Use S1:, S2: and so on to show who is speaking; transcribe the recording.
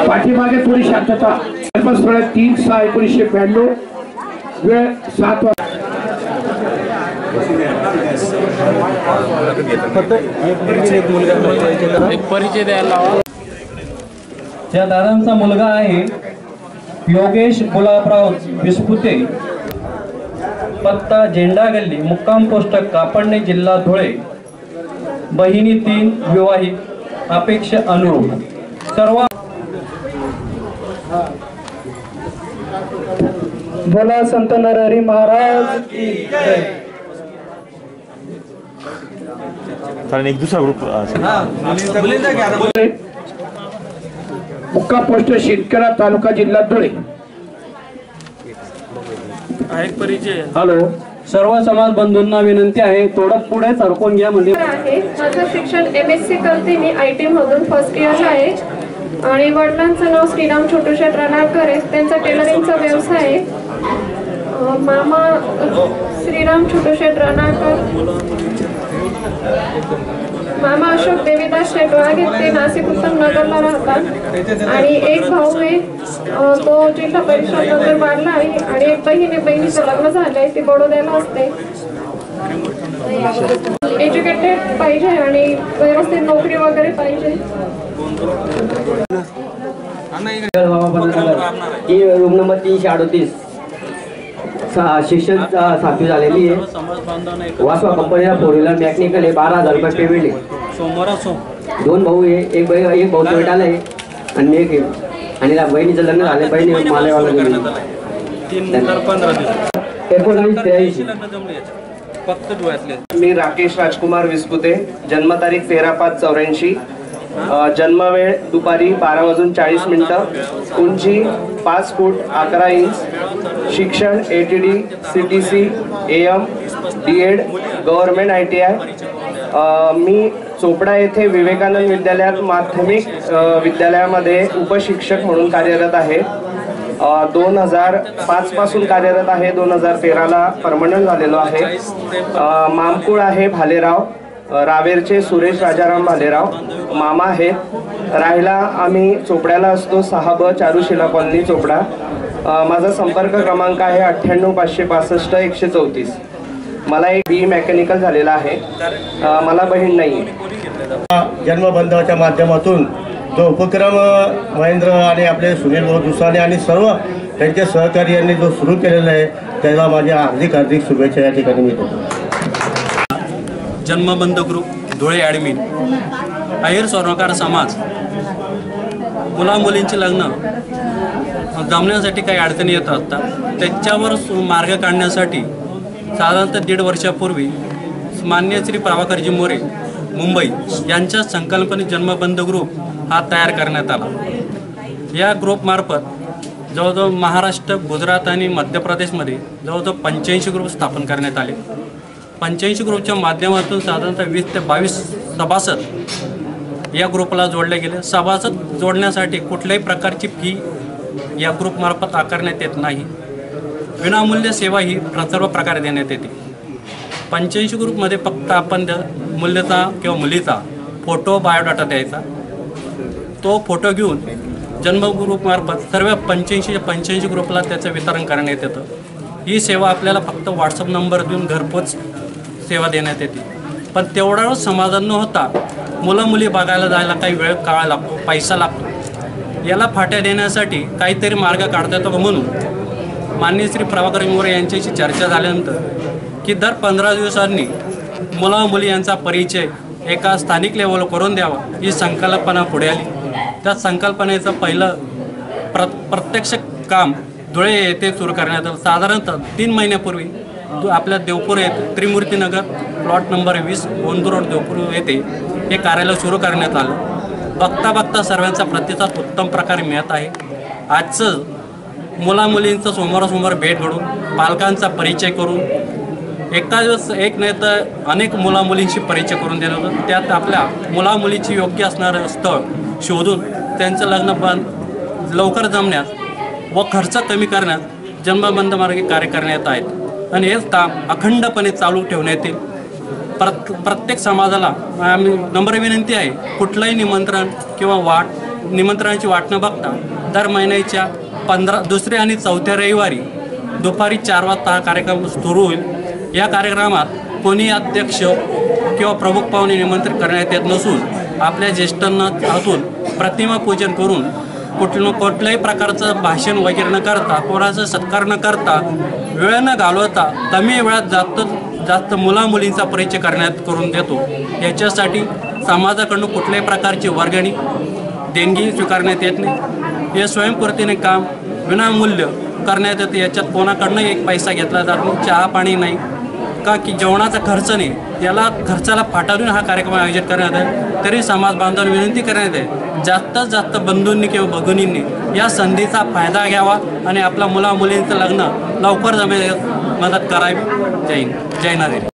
S1: पाठीमागे थोडी शांतता. जन्मस्थळ 3/6/1992, वेळ 7 वाजता.
S2: परिचय द्यायला.
S3: त्या दादांचा मुलगा आहे योगेश गुलाबराव विस्पुते, पत्ता झेंडा गल्ली, मुक्काम पोस्ट कापडणे, जिल्हा धुळे. बहिणी 3 विवाहित, अपेक्षा अनुरूप. सर्व
S4: बोला संत नरहरी महाराज की जय.
S5: एक दुसरा ग्रुप
S1: मुक्काम पोस्ट शिंदखेडा, तालुका, जिल्हा धुळे.
S2: परिचय.
S3: हॅलो, सर्व समाज बंधूंना विनंती आहे थोडं पुढे सरकून घ्या. म्हणजे
S6: माझं शिक्षण MSc करते मी IT मधून, फर्स्ट इयर आहे. आणि वडिलांचं नाव श्रीराम छोटूशेठ रणाळकर आहे. त्यांचा टेलरिंगचा व्यवसाय आहे. मामा श्रीराम छोटूशेठ रणाळकर, मामा अशोक देवीदास शेटवागे, ते नाशिक उत्तम नगरला राहतात. आणि एक भाऊ आहे, तो जिल्हा परिषद नंदुरबारला आहे. आणि एक बहीण आहे, बहिणीचं लग्न झालंय, ती बडोद्याला असते. एज्युकेटेड पाहिजे आणि व्यवस्थित नोकरी वगैरे पाहिजे.
S7: Room number 338. शिक्षण 7वी झालेली आहे. वासवा कंपनीला 4 व्हीलर मेकॅनिकल आहे. 12,000 रुपये पेमेंट आहे. 2 भाऊ आहे, एक भाऊ टोयोटाला आहे आणि एक आहे. आणि बहिणीचं लग्न झालं, बहिणी मालेवाला गेली. 1983.
S8: मी राकेश राजकुमार विस्पुते, जन्मतारीख 13/5/84, जन्मवेळ दुपारी 12:40, उंची 5 फूट 11 इंच, शिक्षण ATD CTC AM DED government ITI. मी चोपडा येथे विवेकानंद विद्यालयात माध्यमिक विद्यालयामध्ये उपशिक्षक म्हणून कार्यरत आहे. 2005 पासून कार्यरत आहे. 2013ला परमनंट झालेलो आहे. मामकुळ आहे भालेराव, रावेरचे सुरेश राजाराम भालेराव मामा आहेत. राहायला आम्ही चोपड्याला असतो, 6B चारुशिला कॉलनी, चोपडा. माझा संपर्क क्रमांक आहे 98 565 134. मला एक BE मेकॅनिकल झालेला आहे. मला बहीण नाही.
S5: जन्मबंधाच्या माध्यमातून जो उपक्रम महेंद्र आणि आपले सुनील भाऊ दुसाने आणि सर्व त्यांचे सहकारी यांनी जो सुरू केलेला आहे त्याला माझ्या हार्दिक शुभेच्छा या ठिकाणी मी देतो.
S3: जन्मबंध ग्रुप धुळे ॲडमिन. अहिर स्वर्णकार समाज मुलामुलींची लग्न जमण्यासाठी काही अडचणी येत असतात. त्याच्यावर मार्ग काढण्यासाठी साधारणतः 1.5 वर्षापूर्वी मान्य श्री प्रभाकरजी मोरे मुंबई यांच्या संकल्पनेत जन्मबंध ग्रुप हा तयार करण्यात आला. या ग्रुपमार्फत जवळजवळ महाराष्ट्र, गुजरात आणि मध्य प्रदेशमध्ये जवळजवळ 85 ग्रुप स्थापन करण्यात आले. 85 ग्रुपच्या माध्यमातून साधारणतः 20 ते 22 सभासद या ग्रुपला जोडले गेले. सभासद जोडण्यासाठी कुठल्याही प्रकारची फी या ग्रुपमार्फत आकारण्यात येत नाही. विनामूल्य सेवा ही सर्व प्रकारे देण्यात येते. 85 ग्रुपमध्ये फक्त आपण मुलीचा किंवा मुलीचा फोटो, बायोडाटा द्यायचा. तो फोटो घेऊन जन्म ग्रुपमार्फत सर्व 85 ग्रुपला त्याचं वितरण करण्यात येतं. ही सेवा आपल्याला फक्त WhatsApp नंबर देऊन घरपोच सेवा देण्यात येते. पण तेवढाच समाधान न होता मुलं मुली बघायला जायला काही वेळ काळ लागतो, पैसा लागतो. याला फाट्या देण्यासाठी काहीतरी मार्ग काढता येतो म्हणून माननीय श्री प्रभाकर मोरे यांच्याशी चर्चा झाल्यानंतर की दर 15 दिवसांनी मुला मुली यांचा परिचय एका स्थानिक लेवलवर करून द्यावा ही संकल्पना पुढे आली. त्या संकल्पनेचं पहिलं प्रत्यक्ष काम धुळे येथे सुरू करण्यात आलं. साधारणतः 3 महिन्यापूर्वी आपल्या देवपूर येथे Trimurtinagar plot number 20 Gondur road Deopur येथे हे कार्यालय सुरू करण्यात आलं. बघता बघता सर्वांचा प्रतिसाद उत्तम प्रकारे मिळत आहे. आजचं मुलामुलींचं समोरासमोर भेट घडून पालकांचा परिचय करून एका दिवस एक नाही तर अनेक मुलामुलींशी परिचय करून दिला होता. त्यात आपल्या मुलामुलीची योग्य असणारं स्थळ शोधून त्यांचं लग्न लवकर जमण्यास व खर्च कमी करण्यास जन्मबंध मार्गे कार्य करण्यात आहेत. आणि हेच काम अखंडपणे चालू ठेवण्यात येईल. प्रत्येक समाजाला आम्ही नम्र विनंती आहे, कुठलंही निमंत्रण किंवा वाट निमंत्रणाची वाट न बघता दर महिन्याच्या दुसऱ्या आणि चौथ्या रविवारी दुपारी 4 वाजता हा कार्यक्रम सुरू होईल. या कार्यक्रमात कोणी अध्यक्ष किंवा प्रमुख पाहुणे निमंत्रित करण्यात येत नसून आपल्या ज्येष्ठांना हातून प्रतिमा पूजन करून कुठल्याही प्रकारचं भाषण वगैरे न करता, कोणाचा सत्कार न करता, वेळ न घालवता कमी वेळात जास्त मुलामुलींचा परिचय करून देतो. याच्यासाठी समाजाकडून कुठल्याही प्रकारची वर्गणी देणगी स्वीकारण्यात येत नाही. हे स्वयंपूर्तीने काम विनामूल्य करण्यात येते. याच्यात कोणाकडनं एक पैसा घेतला जात नाही, चहा पाणी नाही का की जेवणाचा खर्च नाही. त्याला खर्चाला फाटाळून हा कार्यक्रम आयोजित करण्यात आहे. तरी समाज बांधवांना विनंती करण्यात आहे, जास्तीत जास्त बंधूंनी किंवा भगिनींनी या संधीचा फायदा घ्यावा आणि आपल्या मुलामुलींचं लग्न लवकर जमेल मदत करावी. जय हिंद, जय नारायण.